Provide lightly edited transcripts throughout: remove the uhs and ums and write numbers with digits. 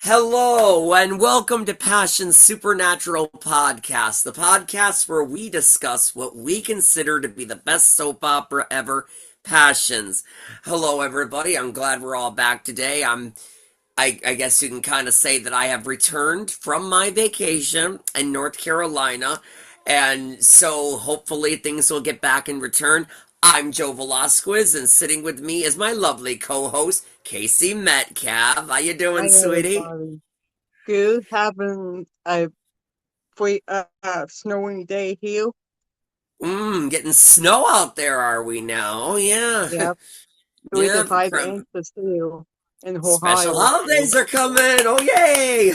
Hello and welcome to Passion Supernatural Podcast, the podcast where we discuss what we consider to be the best soap opera ever, Passions. Hello everybody, I'm glad we're all back today. I guess you can kind of say that I have returned from my vacation in North Carolina, and so hopefully things will get back in return. I'm Joe Velasquez, and sitting with me is my lovely co-host, Casey Metcalf. How you Hi doing, sweetie? everybody. Good having a snowing day here. Getting snow out there, are we now? Oh, yeah. Yep, 3 to Yeah, 5 inches here in special Ohio. So, holidays are coming. Oh, yay.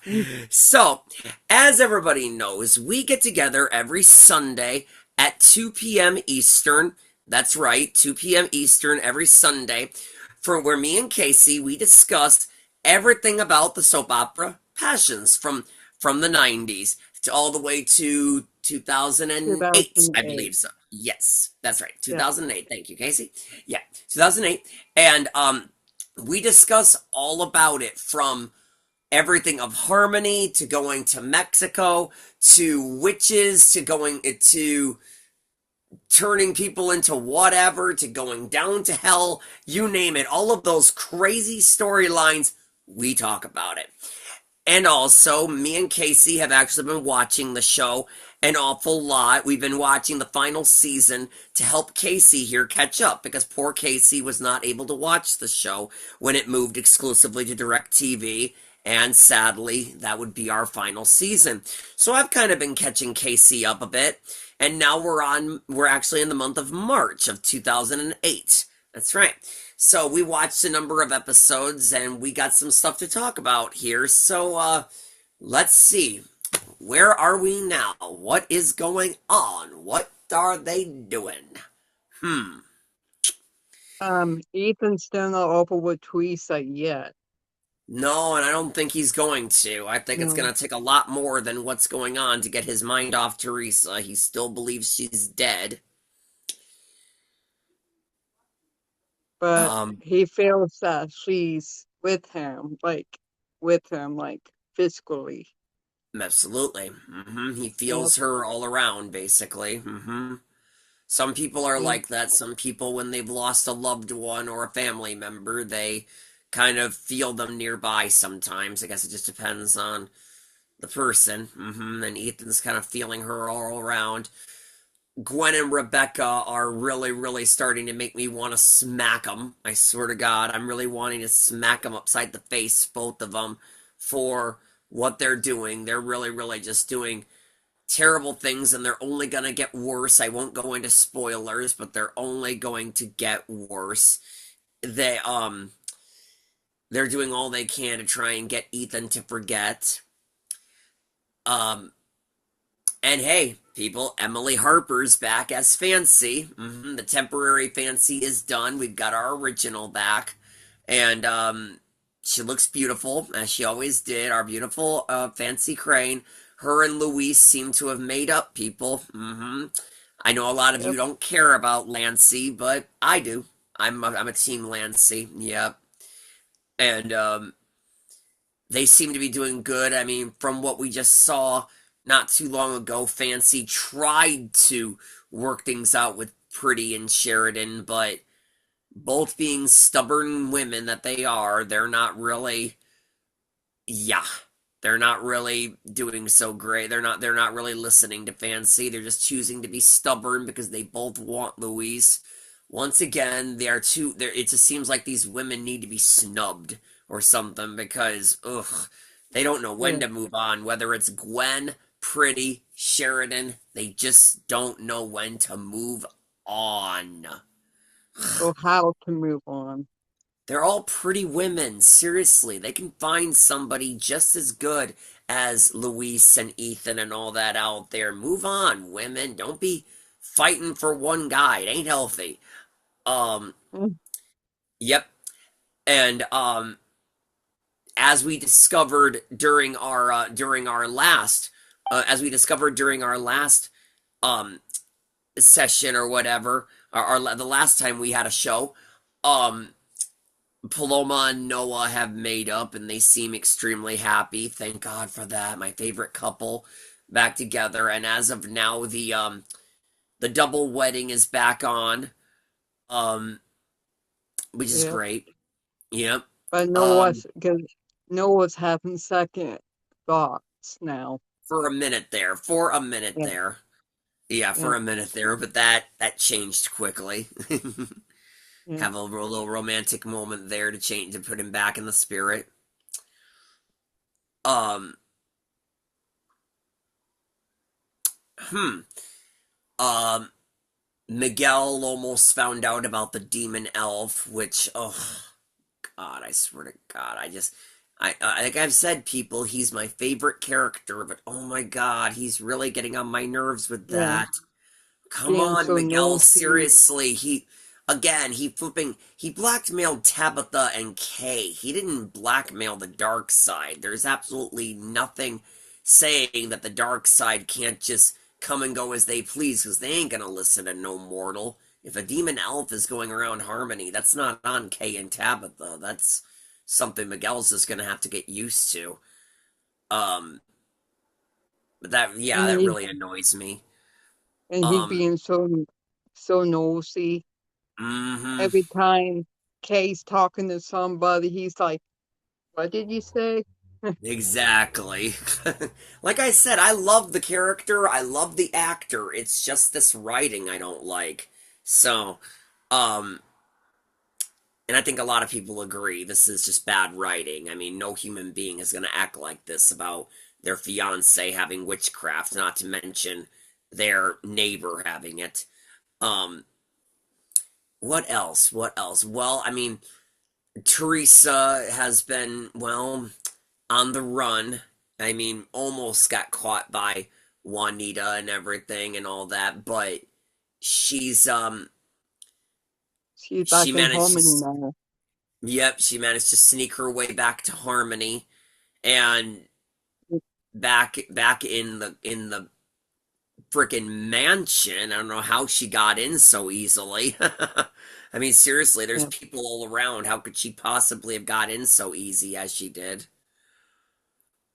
mm, So, as everybody knows, we get together every Sunday at 2 p.m. Eastern. That's right, 2 p.m. Eastern every Sunday, for where me and Casey we discuss everything about the soap opera Passions from the 90s to all the way to 2008, I 2008. believe so. Yes, that's right. Yeah. 2008. Thank you, Casey. Yeah, 2008. And we discuss all about it, from everything of Harmony to going to Mexico to witches to going to turning people into whatever to going down to hell, you name it. All of those crazy storylines, we talk about it. And also, me and Casey have actually been watching the show an awful lot. We've been watching the final season to help Casey here catch up, because poor Casey was not able to watch the show when it moved exclusively to DirecTV. And sadly, that would be our final season. So I've kind of been catching Casey up a bit. And now we're actually in the month of March of 2008. That's right. So we watched a number of episodes and we got some stuff to talk about here. So let's see. Where are we now? What is going on? What are they doing? Hmm. Ethan's still not over with Teresa yet. No, and I don't think he's going to. I think it's No, going to take a lot more than what's going on to get his mind off Teresa. He still believes she's dead. but Um, he feels that she's with him, like physically. Absolutely. He Yep. feels her all around, basically. Some people are Mm. like that. Some people, when they've lost a loved one or a family member, they kind of feel them nearby sometimes. I guess it just depends on the person. And Ethan's kind of feeling her all around. Gwen and Rebecca are really, really starting to make me want to smack them. I swear to God, I'm really wanting to smack them upside the face, both of them, for what they're doing. They're really, really just doing terrible things, and they're only going to get worse. I won't go into spoilers, but they're only going to get worse. They're doing all they can to try and get Ethan to forget. Um and hey, people, Emily Harper's back as Fancy. The temporary Fancy is done. We've got our original back, and she looks beautiful as she always did. Our beautiful Fancy Crane. Her and Luis seem to have made up, people. I know a lot of you Yep. don't care about Lancy, but I do. I'm a team Lancy. Yep. And they seem to be doing good. I mean, from what we just saw not too long ago, Fancy tried to work things out with Pretty and Sheridan, but both being stubborn women that they are, they're not really, yeah, they're not really doing so great. They're not really listening to Fancy. They're just choosing to be stubborn because they both want Louise. Once again, they are too. It just seems like these women need to be snubbed or something, because ugh, they don't know when Yeah. to move on. Whether it's Gwen, Pretty, Sheridan, they just don't know when to move on. Or how to move on. They're all pretty women. Seriously, they can find somebody just as good as Luis and Ethan and all that out there. Move on, women. Don't be fighting for one guy. It ain't healthy. Um, Mm. yep. And as we discovered during our last as we discovered during our last um session or whatever, the last time we had a show, um Paloma and Noah have made up and they seem extremely happy. Thank God for that. My favorite couple back together. And as of now, the double wedding is back on. Um, which is Yep. great. Yep. But Um, Noah's having second thoughts now. for a minute there. For a minute Yeah, there. Yeah, yeah, for a minute there, but that changed quickly. yeah. Have a little romantic moment there to change to put him back in the spirit. Um, hmm. Um, Miguel almost found out about the demon elf, which, oh God, I swear to God, like I've said, people, he's my favorite character, but oh my God, he's really getting on my nerves with Yeah. that. Come Being on, so Miguel, nosy. seriously, he blackmailed Tabitha and Kay. He didn't blackmail the dark side. There's absolutely nothing saying that the dark side can't just come and go as they please, because they ain't gonna listen to no mortal. If a demon elf is going around Harmony, that's not on Kay and Tabitha. That's something Miguel's just gonna have to get used to. Um, but yeah, And that he really annoys me. he's Um, being so nosy. mm-hmm. Every time Kay's talking to somebody, he's like, "What did you say?" Exactly. Like I said, I love the character, I love the actor. It's just this writing I don't like. So, um, and I think a lot of people agree this is just bad writing. I mean, no human being is going to act like this about their fiance having witchcraft, not to mention their neighbor having it. Um, what else? What else? Well, I mean, Teresa has been, well, on the run. I mean, almost got caught by Juanita and everything and all that, but she's She's she back in managed to Harmony now. she managed to sneak her way back to Harmony and back in the freaking mansion. I don't know how she got in so easily. I mean, seriously, there's Yeah, people all around. How could she possibly have got in so easy as she did?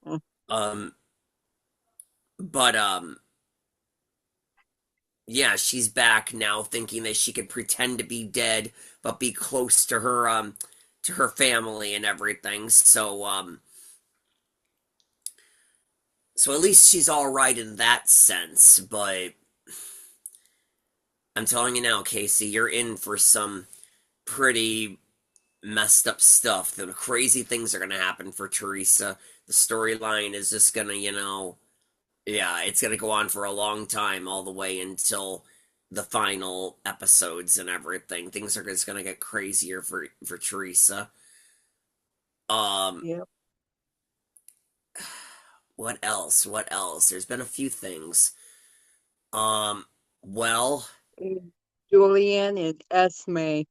yeah. Um, but yeah, she's back now thinking that she could pretend to be dead but be close to her family and everything. So at least she's all right in that sense, but I'm telling you now, Casey, you're in for some pretty messed up stuff. The crazy things are going to happen for Teresa. The storyline is just going to, yeah, it's going to go on for a long time, all the way until the final episodes and everything. Things are just going to get crazier for Teresa. Um, Yep. what else? What else? There's been a few things. Um, well, And Julian and Esme.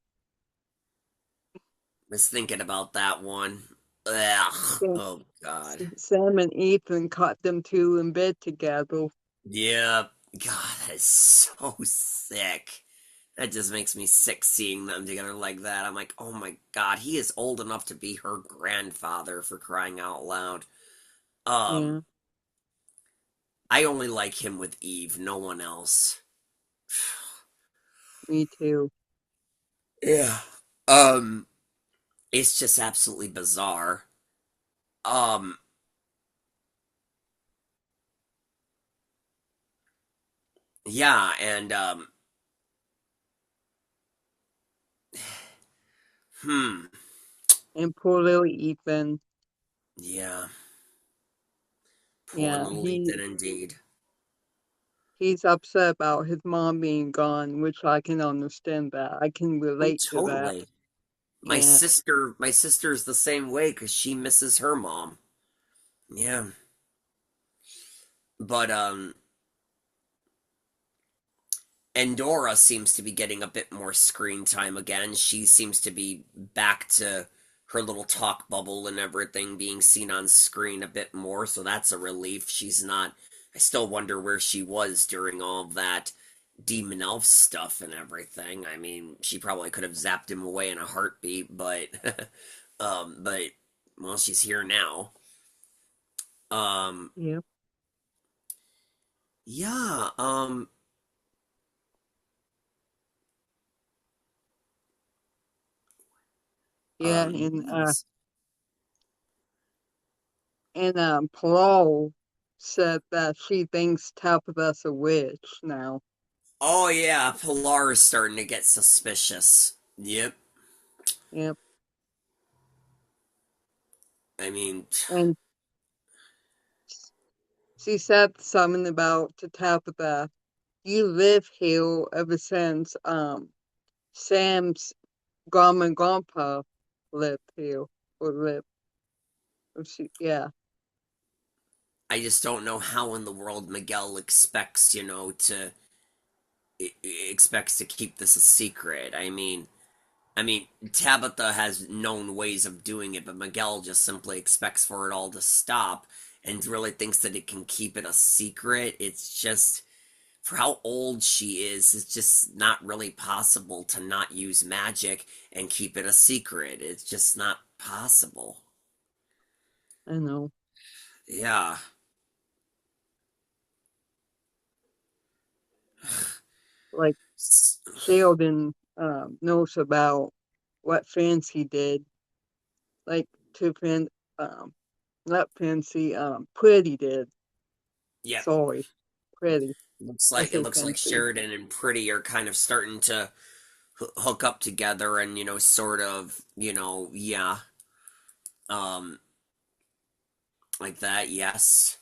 was thinking about that one. Ugh. Yes. Oh God. Sam and Ethan caught them two in bed together. Yeah. God, that is so sick. That just makes me sick seeing them together like that. I'm like, oh my God, he is old enough to be her grandfather, for crying out loud. Um, Yeah, I only like him with Eve, no one else. me too. Yeah. Um, it's just absolutely bizarre. Um, yeah, and hmm, And poor little Ethan. yeah, poor Yeah, little Ethan indeed. he's upset about his mom being gone, which I can understand that. I can Oh, relate to that. totally. Yeah, My sister's the same way because she misses her mom. Yeah, but Endora seems to be getting a bit more screen time again. She seems to be back to her little talk bubble and everything, being seen on screen a bit more, so that's a relief. She's not. I still wonder where she was during all of that demon elf stuff and everything. I mean, she probably could have zapped him away in a heartbeat, but but well, she's here now. Um, Yep. yeah, Yeah, and yes. Paul said that she thinks Tabitha's a witch now. Oh yeah, Pilar is starting to get suspicious. Yep. Yep. I mean, And she said something about to Tabitha, you live here ever since Sam's grandma and grandpa lived here or lived or yeah. I just don't know how in the world Miguel expects, expects to keep this a secret. I mean, Tabitha has known ways of doing it, but Miguel just simply expects for it all to stop and really thinks that it can keep it a secret. It's just, for how old she is, it's just not really possible to not use magic and keep it a secret. It's just not possible. I know. Yeah. Like Sheldon knows about what Fancy did, like to um not Fancy, Pretty did. Yeah. Sorry, Pretty. Looks I like it say looks like Fancy. Sheridan and Pretty are kind of starting to hook up together and sort of, yeah, um like that. Yes.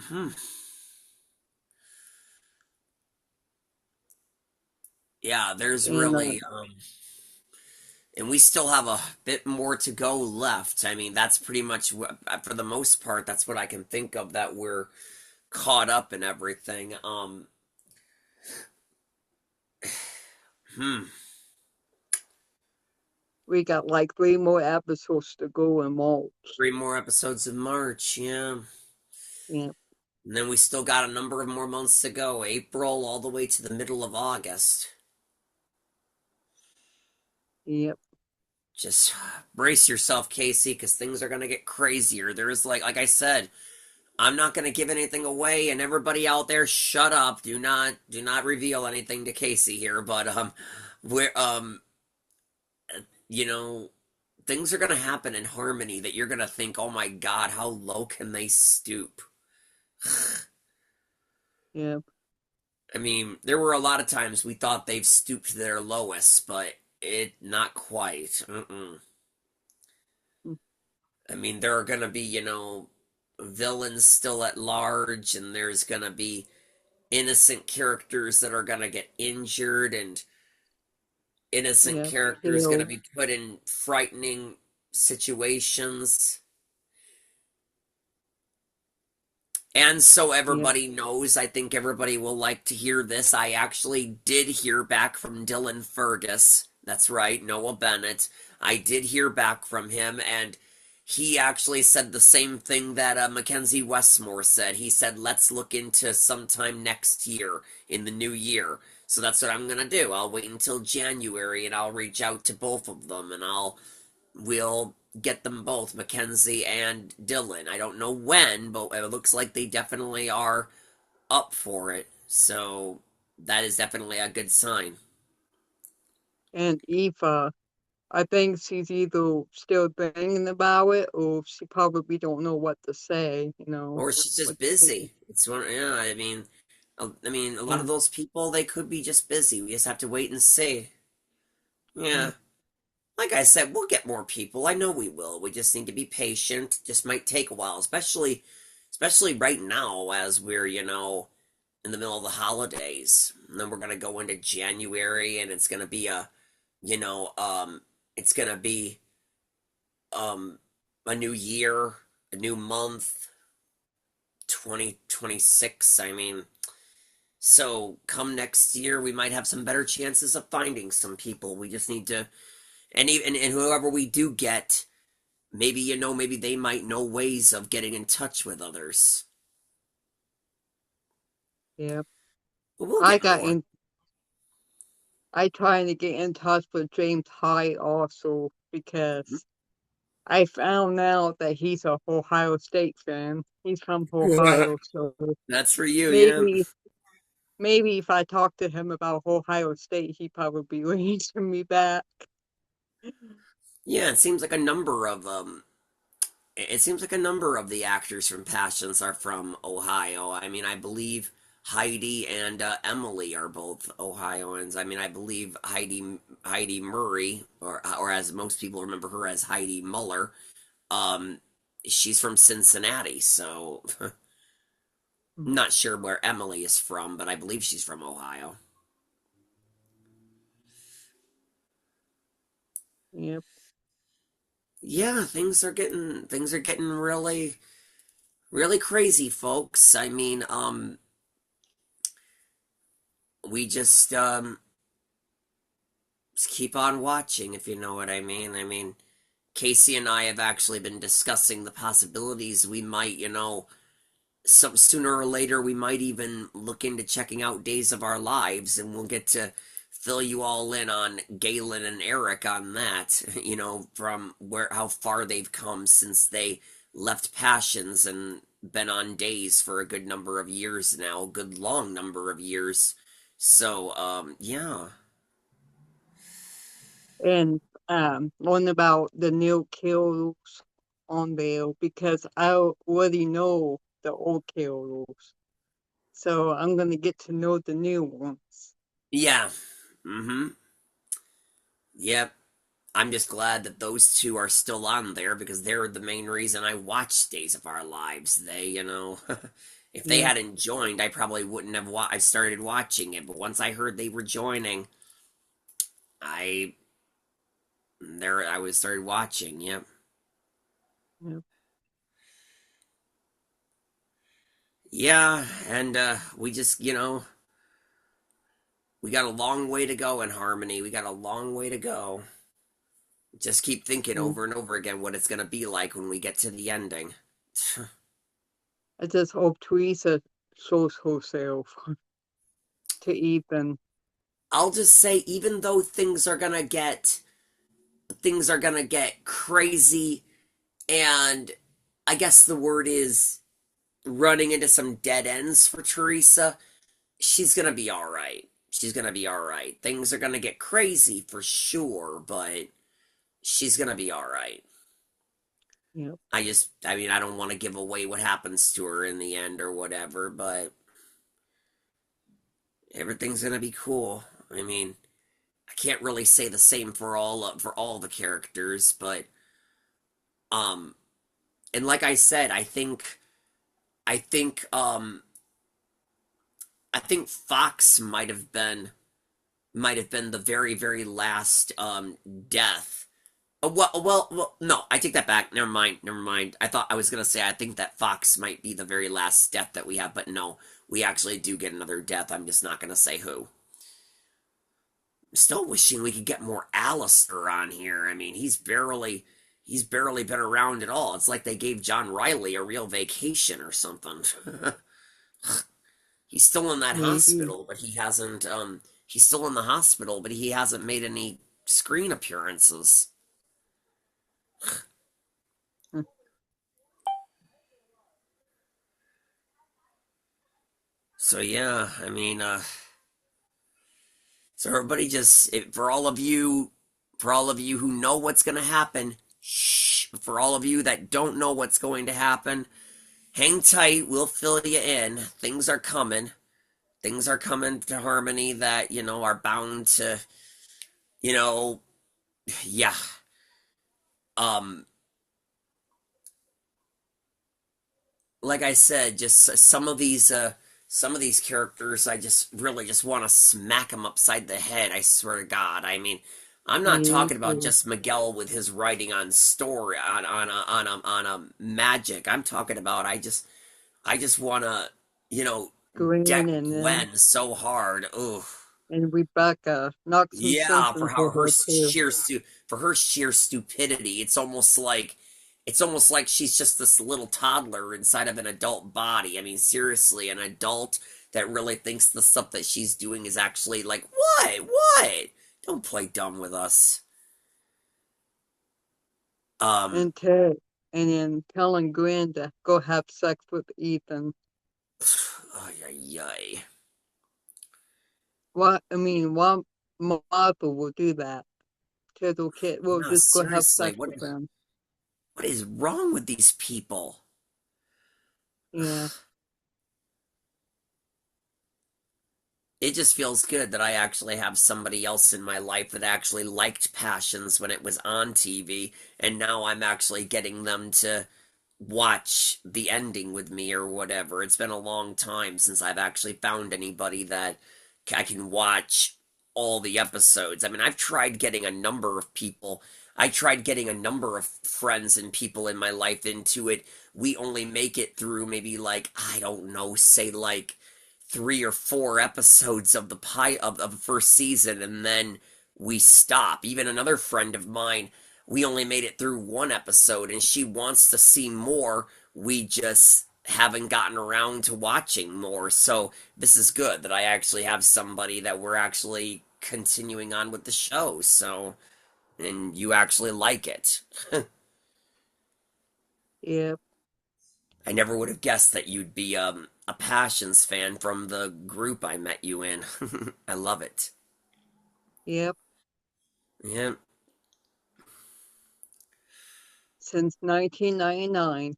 Hmm. Yeah, there's And really and we still have a bit more to go left. I mean, that's pretty much what, for the most part, that's what I can think of that we're caught up in everything. Hmm. we got like 3 more episodes to go in March. 3 more episodes of March, yeah. Yeah, And then we still got a number of more months to go, April all the way to the middle of August. yep, Just brace yourself, Casey, because things are gonna get crazier. There's like I said, I'm not gonna give anything away, and everybody out there, shut up. Do not reveal anything to Casey here. But we're you know, things are gonna happen in Harmony that you're gonna think, oh my God, how low can they stoop? yep. I mean, there were a lot of times we thought they've stooped to their lowest, but it not quite. Mm-mm. Mm, I mean, there are gonna be, villains still at large, and there's gonna be innocent characters that are gonna get injured, and innocent yep, characters gonna killed. be put in frightening situations. And so Yep, everybody knows, I think everybody will like to hear this. I actually did hear back from Dylan Fergus. That's right, Noah Bennett. I did hear back from him, and he actually said the same thing that Mackenzie Westmore said. He said, let's look into sometime next year, in the new year. So that's what I'm gonna do. I'll wait until January and I'll reach out to both of them and we'll get them both, Mackenzie and Dylan. I don't know when, but it looks like they definitely are up for it. So that is definitely a good sign. and Eva. I think she's either still thinking about it or she probably don't know what to say. Or she's just What to say. busy. It's one, yeah. I mean, a lot of Yeah, those people they could be just busy. We just have to wait and see. yeah, Yeah, like I said, we'll get more people. I know we will. We just need to be patient. Just might take a while, especially right now as we're in the middle of the holidays. And then we're gonna go into January, and it's gonna be you know, um, it's gonna be um, a new year, a new month, 2026. I mean, so come next year, we might have some better chances of finding some people. We just need to, and even and whoever we do get, maybe maybe they might know ways of getting in touch with others. yeah. But we'll I get got more. in. I trying to get in touch with James Hyde also because I found out that he's a Ohio State fan. He's from Ohio, so That's for you, yeah. maybe maybe if I talk to him about Ohio State, he probably will answer me back. Yeah, it seems like a number of it seems like a number of the actors from Passions are from Ohio. I mean, I believe Heidi and Emily are both Ohioans. I mean, I believe Heidi Murray, or as most people remember her as Heidi Muller, um, she's from Cincinnati. So I'm not sure where Emily is from, but I believe she's from Ohio. Yep. Yeah, things are getting really really crazy, folks. I mean, we just keep on watching, if you know what I mean. I mean, Casey and I have actually been discussing the possibilities we might, some sooner or later we might even look into checking out Days of Our Lives, and we'll get to fill you all in on Galen and Eric on that, from where how far they've come since they left Passions and been on Days for a good number of years now, a good long number of years. So, yeah. And one about the new kills on there because I already know the old kills. So I'm gonna get to know the new ones. Yeah. Mm-hmm. Yep. I'm just glad that those two are still on there because they're the main reason I watched Days of Our Lives. If they Yeah, hadn't joined, I probably wouldn't have I started watching it. But once I heard they were joining, I I was started watching. Yep. yeah. Yeah, and we just, we got a long way to go in Harmony. We got a long way to go. Just keep thinking Yeah. over and over again what it's gonna be like when we get to the ending. I just hope Teresa shows herself to Ethan. I'll just say, even though things are gonna get crazy, and I guess the word is running into some dead ends for Teresa, she's gonna be all right. She's gonna be all right. Things are gonna get crazy for sure, but she's gonna be all right. Yeah, I mean, I don't want to give away what happens to her in the end or whatever, but everything's gonna be cool. I mean, I can't really say the same for all the characters, but um, and like I said, I think um I think Fox might have been the very very last death. No, I take that back. Never mind, never mind. I thought I was gonna say I think that Fox might be the very last death that we have, but no, we actually do get another death. I'm just not gonna say who. I'm still wishing we could get more Alistair on here. I mean, he's barely been around at all. It's like they gave John Riley a real vacation or something. He's still in that maybe. hospital, but he's still in the hospital, but he hasn't made any screen appearances. Mm. So yeah, I mean, so everybody for all of you who know what's going to happen, shh. For all of you that don't know what's going to happen, hang tight. We'll fill you in. Things are coming. Things are coming to Harmony that are bound to, you know, yeah. Um, like I said, just some of these characters, I just really just want to smack them upside the head. I swear to God. I mean, I'm not Me talking about too. just Miguel with his writing on story on a magic. I'm talking about I just want to Gwen deck and them Gwen so hard. Ugh. and Rebecca. Knock some sense Yeah, for into how her her too. sheer stupidity. It's almost like she's just this little toddler inside of an adult body. I mean, seriously, an adult that really thinks the stuff that she's doing is actually like, what? Don't play dumb with us. Um, And Ted, and then telling Gwen to go have sex with Ethan. ay, ay, ay. What I mean, what mother will do that? Ted will No, just go have seriously, sex with him. what is wrong with these people? Yeah, It just feels good that I actually have somebody else in my life that actually liked Passions when it was on TV, and now I'm actually getting them to watch the ending with me or whatever. It's been a long time since I've actually found anybody that I can watch all the episodes. I mean, I've tried getting a number of people. I tried getting a number of friends and people in my life into it. We only make it through maybe like, I don't know, say like 3 or 4 episodes of of the first season, and then we stop. Even another friend of mine, we only made it through 1 episode, and she wants to see more. We just haven't gotten around to watching more. So this is good that I actually have somebody that we're actually continuing on with the show. So, and you actually like it. yep, I never would have guessed that you'd be a Passions fan from the group I met you in. I love it. yep. Yeah, Since 1999.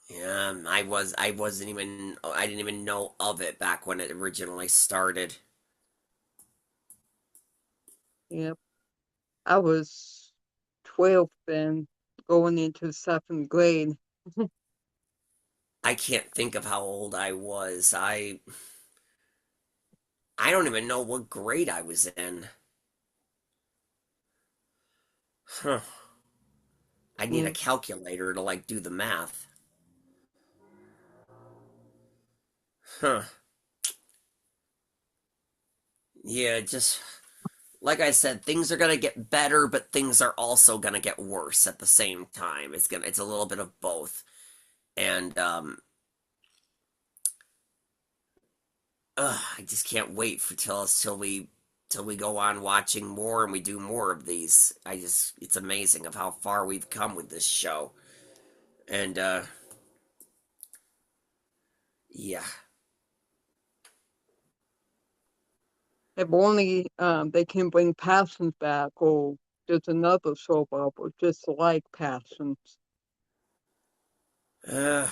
yeah. I didn't even know of it back when it originally started. Yep. I was 12 then, going into 7th grade. I can't think of how old I was. I don't even know what grade I was in. Huh. I'd need a Yeah. calculator to like do the math. Huh. Yeah, just like I said, things are gonna get better, but things are also gonna get worse at the same time. It's a little bit of both. And I just can't wait for till we go on watching more and we do more of these. It's amazing of how far we've come with this show. And yeah. If only they can bring Passions back, or there's another soap opera just like Passions. Uh,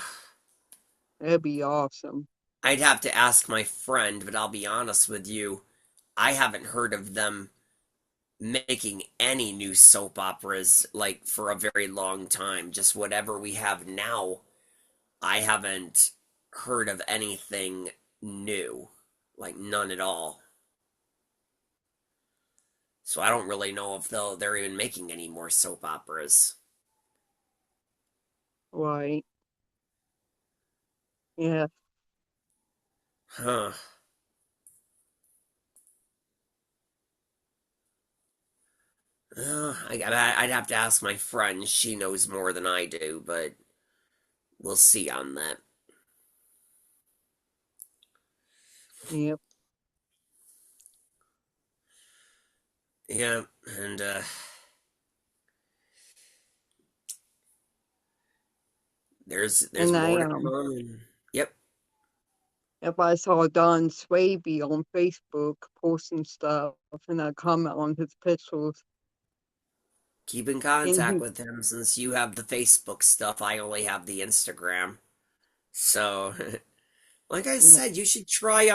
That'd be awesome. I'd have to ask my friend, but I'll be honest with you, I haven't heard of them making any new soap operas like for a very long time. Just whatever we have now, I haven't heard of anything new. Like none at all. So I don't really know if they're even making any more soap operas. Right. Yeah. Huh. I'd have to ask my friend. She knows more than I do, but we'll see on that. Yep. Yeah, and there's And more I to come. And, yep, if I saw Don Swaby on Facebook posting stuff and I comment on his pictures, keep in and contact he, with him since you have the Facebook stuff. I only have the Instagram. So, like I yeah, said, you should try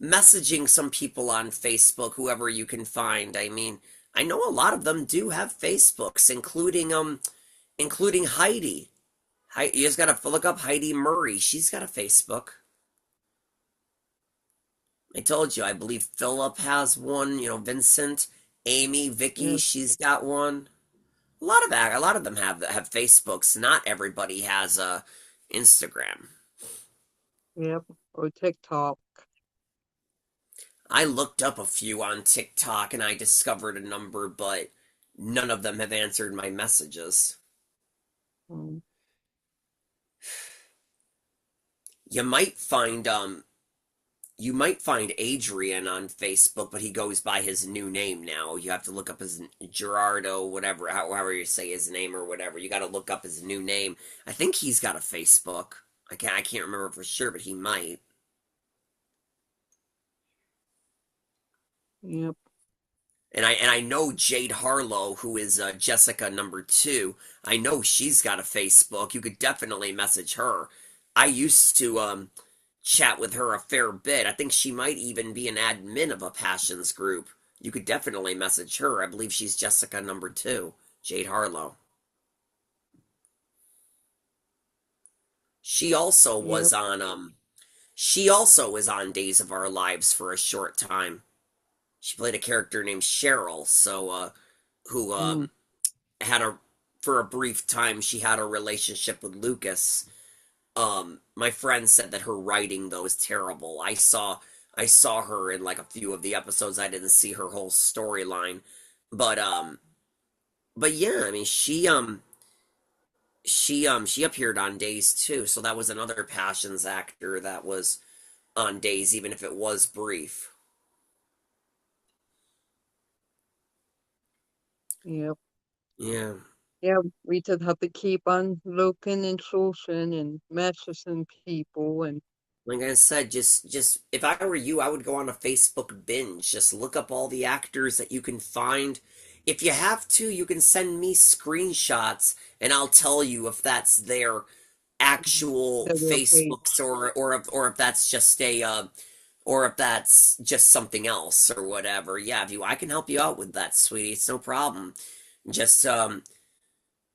messaging some people on Facebook, whoever you can find. I mean, I know a lot of them do have Facebooks, including Heidi. You just gotta look up Heidi Murray. She's got a Facebook. I told you, I believe Philip has one. You know, Vincent, Amy, Vicky, yeah, she's got one. A lot of them have Facebooks. Not everybody has a Instagram. yep, or TikTok. I looked up a few on TikTok and I discovered a number, but none of them have answered my messages. Um, You might find You might find Adrian on Facebook, but he goes by his new name now. You have to look up his Gerardo, whatever, however you say his name or whatever. You got to look up his new name. I think he's got a Facebook. I can't remember for sure, but he might. Yep. And I know Jade Harlow, who is Jessica #2. I know she's got a Facebook. You could definitely message her. I used to chat with her a fair bit. I think she might even be an admin of a passions group. You could definitely message her. I believe she's Jessica #2, Jade Harlow. She also was Yep. on she also was on Days of Our Lives for a short time. She played a character named Cheryl, who Mm. had a for a brief time she had a relationship with Lucas. My friend said that her writing though is terrible. I saw her in like a few of the episodes. I didn't see her whole storyline. But but yeah, I mean she appeared on Days too, so that was another Passions actor that was on Days, even if it was brief. Yep. Yeah. Yeah, we just have to keep on looking and sourcing and messaging people and Like I said, just if I were you, I would go on a Facebook binge. Just look up all the actors that you can find. If you have to, you can send me screenshots and I'll tell you if that's their actual the real Facebooks page. or if that's just a or if that's just something else or whatever. Yeah, if you I can help you out with that, sweetie. It's no problem. Just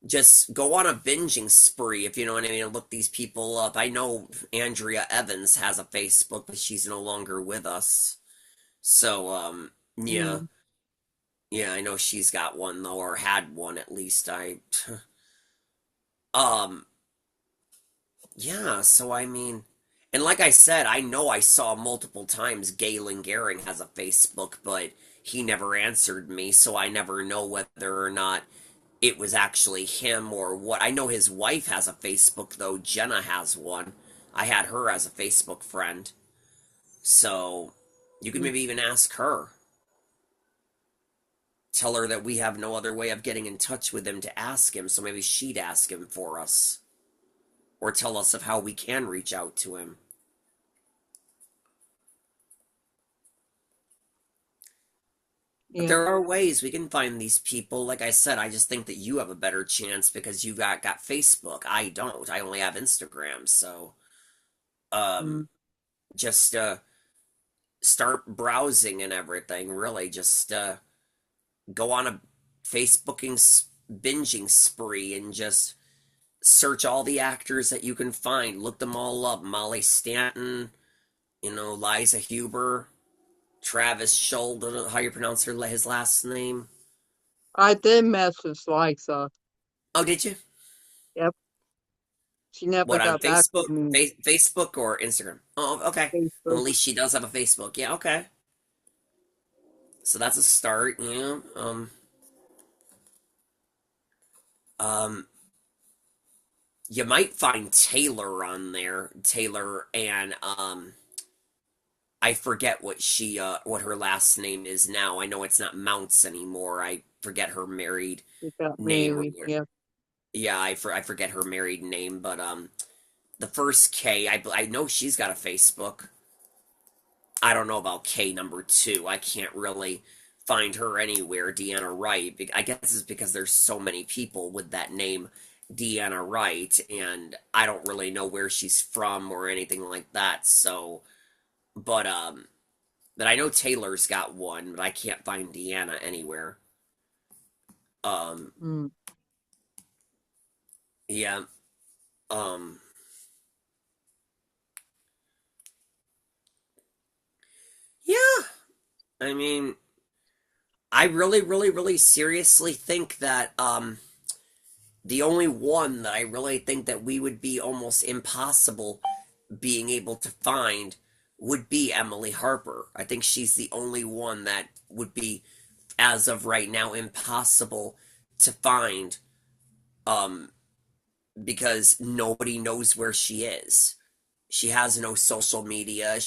just go on a binging spree if you know what I mean and look these people up. I know Andrea Evans has a Facebook, but she's no longer with us. So yeah. Mm. Yeah, I know she's got one though, or had one at least. I um yeah, so I mean and like I said, I know I saw multiple times Galen Gehring has a Facebook, but he never answered me, so I never know whether or not it was actually him or what. I know his wife has a Facebook though. Jenna has one. I had her as a Facebook friend. So you could Mm. maybe even ask her. Tell her that we have no other way of getting in touch with him to ask him, so maybe she'd ask him for us. Or tell us of how we can reach out to him. But Yep. there are ways we can find these people. Like I said, I just think that you have a better chance because you got Facebook. I don't. I only have Instagram. So um Mm. just start browsing and everything. Really, just go on a Facebooking binging spree and just search all the actors that you can find. Look them all up. Molly Stanton, Liza Huber, Travis Schull. Don't know how you pronounce his last name. I did message Liza. Oh, did you? Yep. She never What on got back Facebook? to me. Facebook or Instagram? Oh, okay. Well, Facebook. at least she does have a Facebook. Yeah, okay. So that's a start. Yeah. Um, you might find Taylor on there. Taylor and I forget what her last name is now. I know it's not Mounts anymore. I forget her married She got name. married. Yep. Yeah, I forget her married name, but the first K, I know she's got a Facebook. I don't know about K #2. I can't really find her anywhere. Deanna Wright. I guess it's because there's so many people with that name, Deanna Wright, and I don't really know where she's from or anything like that. So, but but I know Taylor's got one, but I can't find Deanna anywhere. Um, Mm. yeah. Um, yeah. I mean, I really, really, really seriously think that the only one that I really think that we would be almost impossible being able to find would be Emily Harper. I think she's the only one that would be, as of right now, impossible to find um, because nobody knows where she is. She has no social media.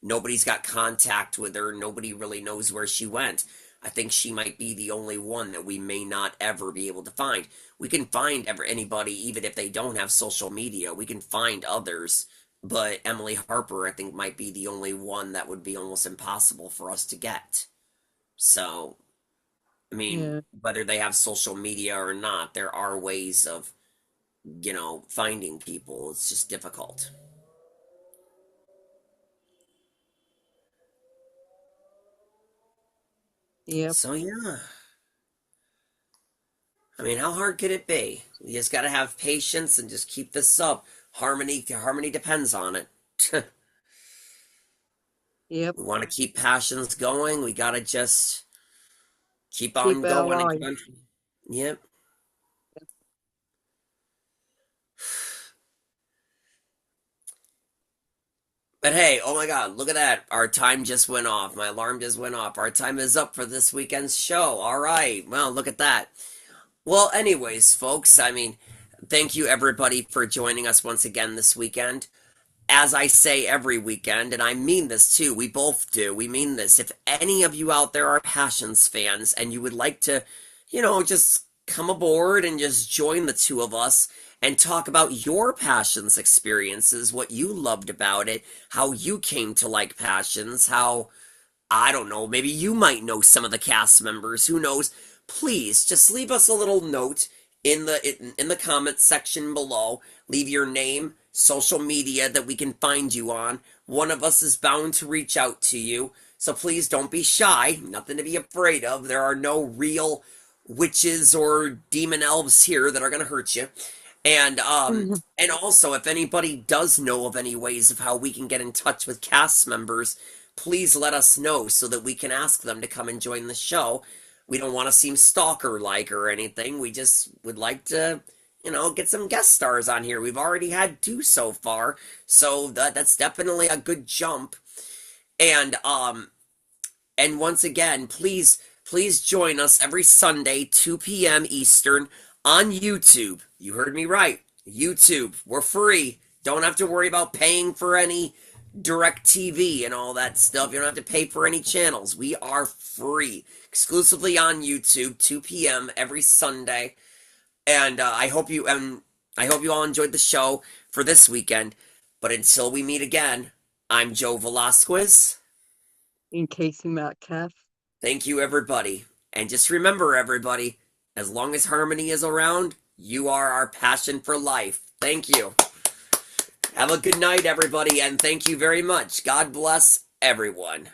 Nobody's got contact with her. Nobody really knows where she went. I think she might be the only one that we may not ever be able to find. We can find anybody, even if they don't have social media. We can find others, but Emily Harper, I think, might be the only one that would be almost impossible for us to get. So, I mean, Yeah. whether they have social media or not, there are ways of, finding people. It's just difficult. Yep. So, yeah. I mean, how hard could it be? You just gotta have patience and just keep this up. Harmony depends on it. Yep. We want to keep passions going. We gotta just keep Keep on it going and alive. keep on. Yep. But hey, oh my God, look at that. Our time just went off. My alarm just went off. Our time is up for this weekend's show. All right. Well, look at that. Well, anyways, folks, I mean, thank you everybody for joining us once again this weekend. As I say every weekend, and I mean this too, we both do, we mean this. If any of you out there are Passions fans and you would like to, just come aboard and just join the two of us and talk about your Passions experiences, what you loved about it, how you came to like Passions, how I don't know, maybe you might know some of the cast members, who knows? Please just leave us a little note in the comments section below. Leave your name, social media that we can find you on. One of us is bound to reach out to you. So please don't be shy, nothing to be afraid of. There are no real witches or demon elves here that are going to hurt you. And Mhm. and also, if anybody does know of any ways of how we can get in touch with cast members, please let us know so that we can ask them to come and join the show. We don't want to seem stalker-like or anything. We just would like to, get some guest stars on here. We've already had two so far, so that's definitely a good jump. And once again, please join us every Sunday, 2 p.m. Eastern, on YouTube. You heard me right. YouTube. We're free. Don't have to worry about paying for any direct TV and all that stuff. You don't have to pay for any channels. We are free. Exclusively on YouTube, 2 p.m. every Sunday. And I hope you all enjoyed the show for this weekend. But until we meet again, I'm Joe Velasquez. In Casey Metcalf. Thank you, everybody. And just remember, everybody, as long as Harmony is around, you are our passion for life. Thank you. Have a good night, everybody, and thank you very much. God bless everyone.